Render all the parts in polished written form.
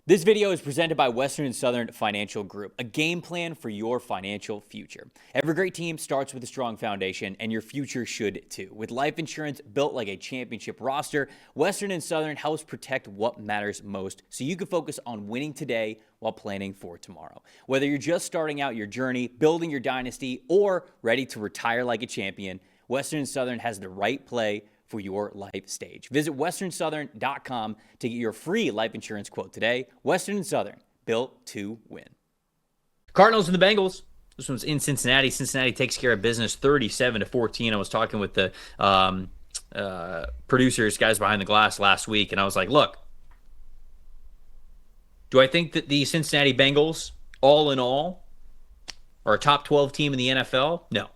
This video is presented by Western and Southern Financial Group, a game plan for your financial future. Every great team starts with a strong foundation, and your future should too. With life insurance built like a championship roster, Western and Southern helps protect what matters most so you can focus on winning today while planning for tomorrow. Whether you're just starting out your journey, building your dynasty, or ready to retire like a champion, Western and Southern has the right play for your life stage. Visit westernsouthern.com to get your free life insurance quote today. Western and Southern, built to win. Cardinals and the Bengals. This one's in Cincinnati. Cincinnati takes care of business 37-14. I was talking with the producers, guys behind the glass last week, and I was like, look, do I think that the Cincinnati Bengals, all in all, are a top 12 team in the NFL? No.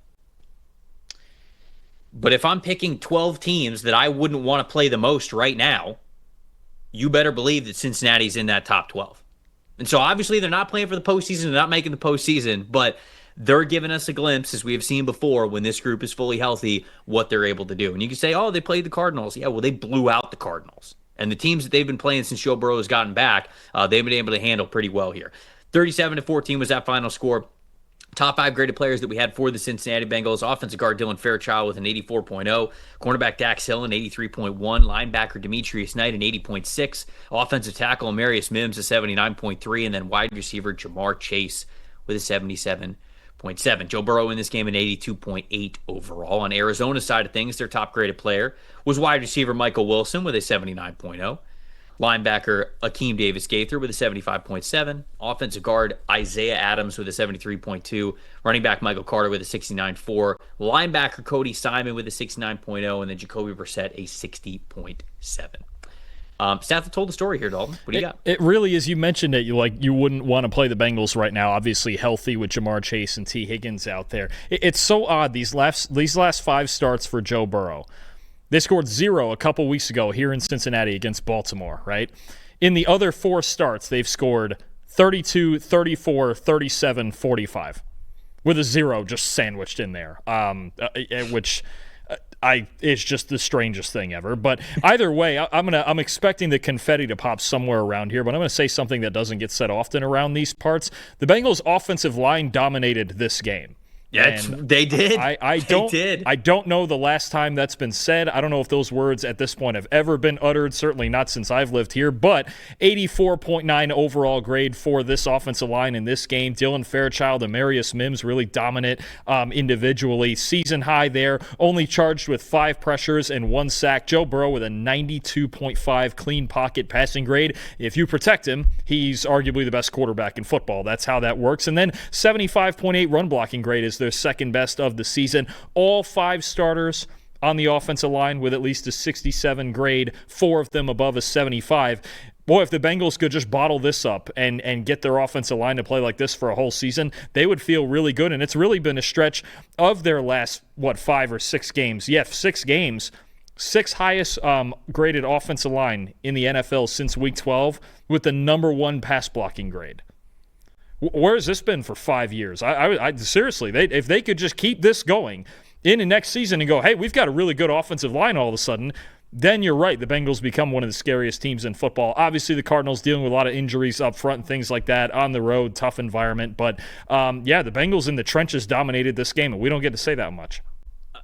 But if I'm picking 12 teams that I wouldn't want to play the most right now, you better believe that Cincinnati's in that top 12. And so obviously they're not playing for the postseason, they're not making the postseason, but they're giving us a glimpse, as we have seen before, when this group is fully healthy, what they're able to do. And you can say, oh, they played the Cardinals. Yeah, well, they blew out the Cardinals. And the teams that they've been playing since Joe Burrow has gotten back, they've been able to handle pretty well here. 37-14 was that final score. Top 5 graded players that we had for the Cincinnati Bengals: offensive guard Dylan Fairchild with an 84.0, cornerback Dax Hill an 83.1, linebacker Demetrius Knight an 80.6, offensive tackle Amarius Mims a 79.3, and then wide receiver Jamar Chase with a 77.7. Joe Burrow in this game an 82.8 overall. On Arizona's side of things, their top graded player was wide receiver Michael Wilson with a 79.0. Linebacker Akeem Davis-Gaither with a 75.7. Offensive guard Isaiah Adams with a 73.2. Running back Michael Carter with a 69.4. Linebacker Cody Simon with a 69.0. And then Jacoby Brissett a 60.7. Stats told the story here, Dalton. What do you got? It really is. You mentioned it. You wouldn't want to play the Bengals right now. Obviously healthy with Jamar Chase and T. Higgins out there. It's so odd, these last 5 starts for Joe Burrow. They scored 0 a couple weeks ago here in Cincinnati against Baltimore, right? In the other 4 starts, they've scored 32, 34, 37, 45, with a 0 just sandwiched in there, which it's just the strangest thing ever. But either way, I'm expecting the confetti to pop somewhere around here, but I'm going to say something that doesn't get said often around these parts. The Bengals' offensive line dominated this game. Yeah, they did. I don't know the last time that's been said. I don't know if those words at this point have ever been uttered, certainly not since I've lived here, but 84.9 overall grade for this offensive line in this game. Dylan Fairchild, Amarius Mims really dominant individually. Season high there, only charged with 5 pressures and 1 sack. Joe Burrow with a 92.5 clean pocket passing grade. If you protect him, he's arguably the best quarterback in football. That's how that works. And then 75.8 run blocking grade is their second best of the season. All 5 starters on the offensive line with at least a 67 grade, 4 of them above a 75. Boy, if the Bengals could just bottle this up and get their offensive line to play like this for a whole season, they would feel really good. And it's really been a stretch of their last, 5 or 6 games. Yeah, 6 games. 6 highest graded offensive line in the NFL since Week 12 with the number 1 pass blocking grade. Where has this been for 5 years? I seriously, if they could just keep this going into next season and go, hey, we've got a really good offensive line all of a sudden, then you're right. The Bengals become one of the scariest teams in football. Obviously, the Cardinals dealing with a lot of injuries up front and things like that, on the road, tough environment. But, the Bengals in the trenches dominated this game, and we don't get to say that much.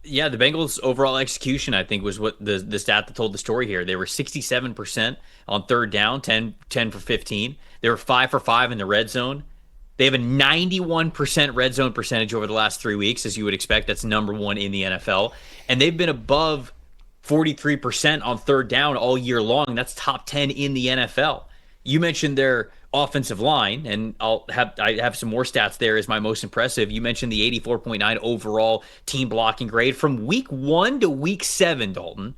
Yeah, the Bengals' overall execution, I think, was what the stat that told the story here. They were 67% on third down, 10 for 15. They were 5 for 5 in the red zone. They have a 91% red zone percentage over the last 3 weeks, as you would expect. That's number 1 in the NFL. And they've been above 43% on third down all year long. That's top 10 in the NFL. You mentioned their offensive line, and I have some more stats there as my most impressive. You mentioned the 84.9 overall team blocking grade. From week 1 to week 7, Dalton,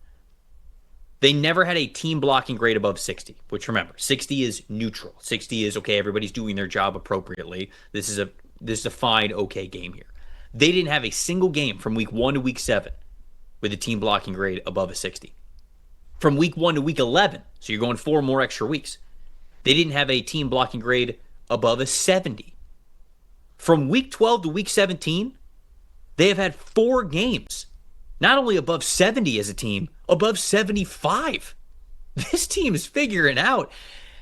they never had a team blocking grade above 60, which, remember, 60 is neutral. 60 is, okay, everybody's doing their job appropriately. This is a fine, okay game here. They didn't have a single game from week 1 to week 7 with a team blocking grade above a 60. From week 1 to week 11, so you're going 4 more extra weeks, they didn't have a team blocking grade above a 70. From week 12 to week 17, they have had 4 games not only above 70 as a team, above 75. This team is figuring out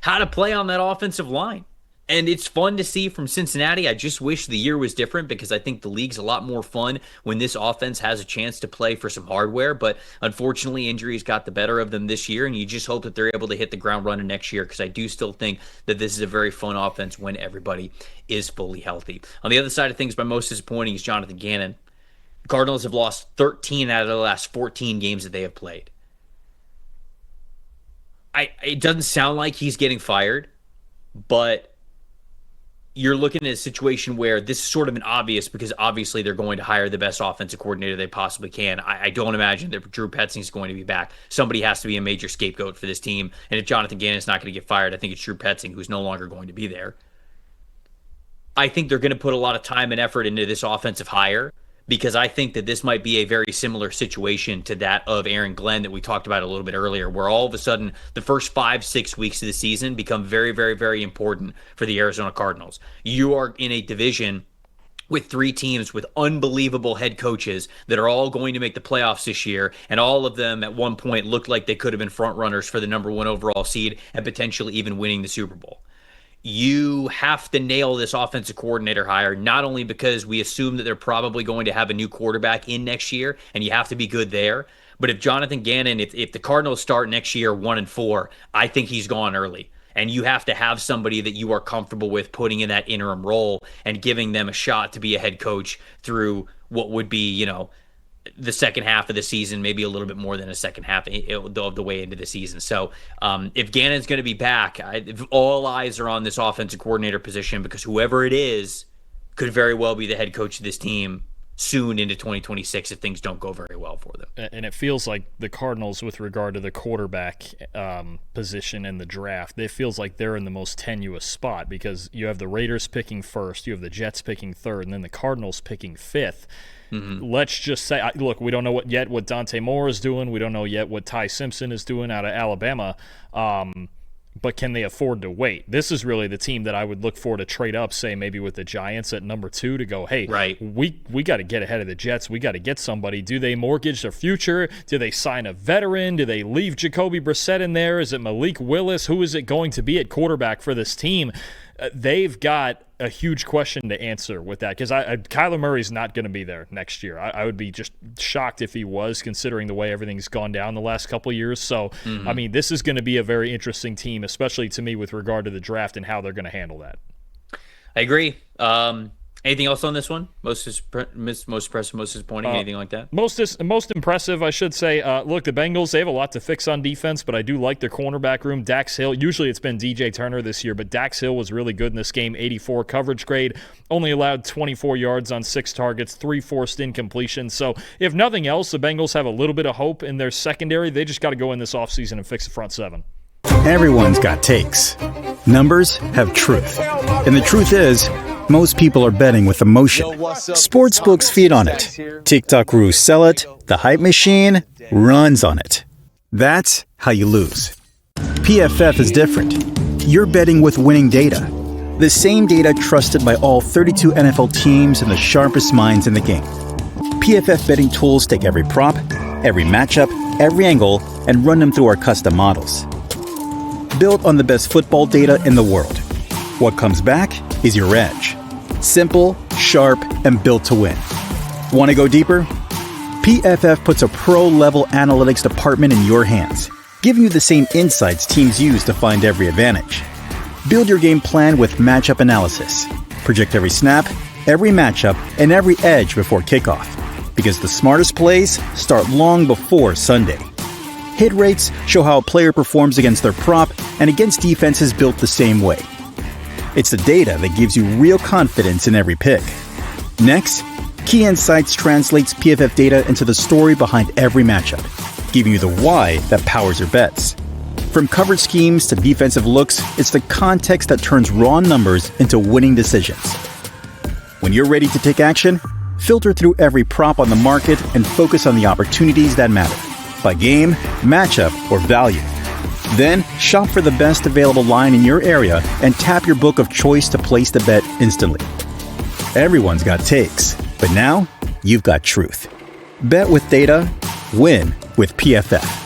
how to play on that offensive line. And it's fun to see from Cincinnati. I just wish the year was different because I think the league's a lot more fun when this offense has a chance to play for some hardware. But unfortunately, injuries got the better of them this year, and you just hope that they're able to hit the ground running next year because I do still think that this is a very fun offense when everybody is fully healthy. On the other side of things, my most disappointing is Jonathan Gannon. Cardinals have lost 13 out of the last 14 games that they have played. It doesn't sound like he's getting fired, but you're looking at a situation where this is sort of an obvious because obviously they're going to hire the best offensive coordinator they possibly can. I don't imagine that Drew Petzing is going to be back. Somebody has to be a major scapegoat for this team. And if Jonathan Gannon is not going to get fired, I think it's Drew Petzing who's no longer going to be there. I think they're going to put a lot of time and effort into this offensive hire because I think that this might be a very similar situation to that of Aaron Glenn that we talked about a little bit earlier, where all of a sudden the first 5-6 weeks of the season become very, very, very important for the Arizona Cardinals. You are in a division with 3 teams with unbelievable head coaches that are all going to make the playoffs this year, and all of them at one point looked like they could have been front runners for the number 1 overall seed and potentially even winning the Super Bowl. You have to nail this offensive coordinator hire, not only because we assume that they're probably going to have a new quarterback in next year, and you have to be good there, but if Jonathan Gannon, if the Cardinals start next year 1-4, I think he's gone early. And you have to have somebody that you are comfortable with putting in that interim role and giving them a shot to be a head coach through what would be, the second half of the season, maybe a little bit more than a second half of the way into the season. So if Gannon's going to be back, all eyes are on this offensive coordinator position because whoever it is could very well be the head coach of this team soon into 2026 if things don't go very well for them. And it feels like the Cardinals, with regard to the quarterback position in the draft, it feels like they're in the most tenuous spot because you have the Raiders picking first, you have the Jets picking third, and then the Cardinals picking fifth. Mm-hmm. Let's just say, look, we don't know what Dante Moore is doing. We don't know yet what Ty Simpson is doing out of Alabama. But can they afford to wait? This is really the team that I would look for to trade up, say maybe with the Giants at number 2 to go, hey, right, we got to get ahead of the Jets. We got to get somebody. Do they mortgage their future? Do they sign a veteran? Do they leave Jacoby Brissett in there? Is it Malik Willis? Who is it going to be at quarterback for this team? They've got a huge question to answer with that because Kyler Murray's not going to be there next year. I would be just shocked if he was, considering the way everything's gone down the last couple of years. So, I mean, this is going to be a very interesting team, especially to me with regard to the draft and how they're going to handle that. I agree. Anything else on this one? Most impressive, most disappointing, anything like that? Most impressive, I should say. Look, the Bengals, they have a lot to fix on defense, but I do like their cornerback room. Dax Hill, usually it's been DJ Turner this year, but Dax Hill was really good in this game. 84 coverage grade, only allowed 24 yards on 6 targets, 3 forced incompletions. So if nothing else, the Bengals have a little bit of hope in their secondary. They just got to go in this offseason and fix the front 7. Everyone's got takes. Numbers have truth. And the truth is, most people are betting with emotion. Sportsbooks feed on it. TikTok gurus sell it. The hype machine runs on it. That's how you lose. PFF is different. You're betting with winning data. The same data trusted by all 32 NFL teams and the sharpest minds in the game. PFF betting tools take every prop, every matchup, every angle, and run them through our custom models. Built on the best football data in the world. What comes back is your edge. Simple, sharp, and built to win. Want to go deeper? PFF puts a pro-level analytics department in your hands, giving you the same insights teams use to find every advantage. Build your game plan with matchup analysis. Project every snap, every matchup, and every edge before kickoff. Because the smartest plays start long before Sunday. Hit rates show how a player performs against their prop and against defenses built the same way. It's the data that gives you real confidence in every pick. Next, Key Insights translates PFF data into the story behind every matchup, giving you the why that powers your bets. From coverage schemes to defensive looks, it's the context that turns raw numbers into winning decisions. When you're ready to take action, filter through every prop on the market and focus on the opportunities that matter, by game, matchup, or value. Then, shop for the best available line in your area and tap your book of choice to place the bet instantly. Everyone's got takes, but now you've got truth. Bet with data, win with PFF.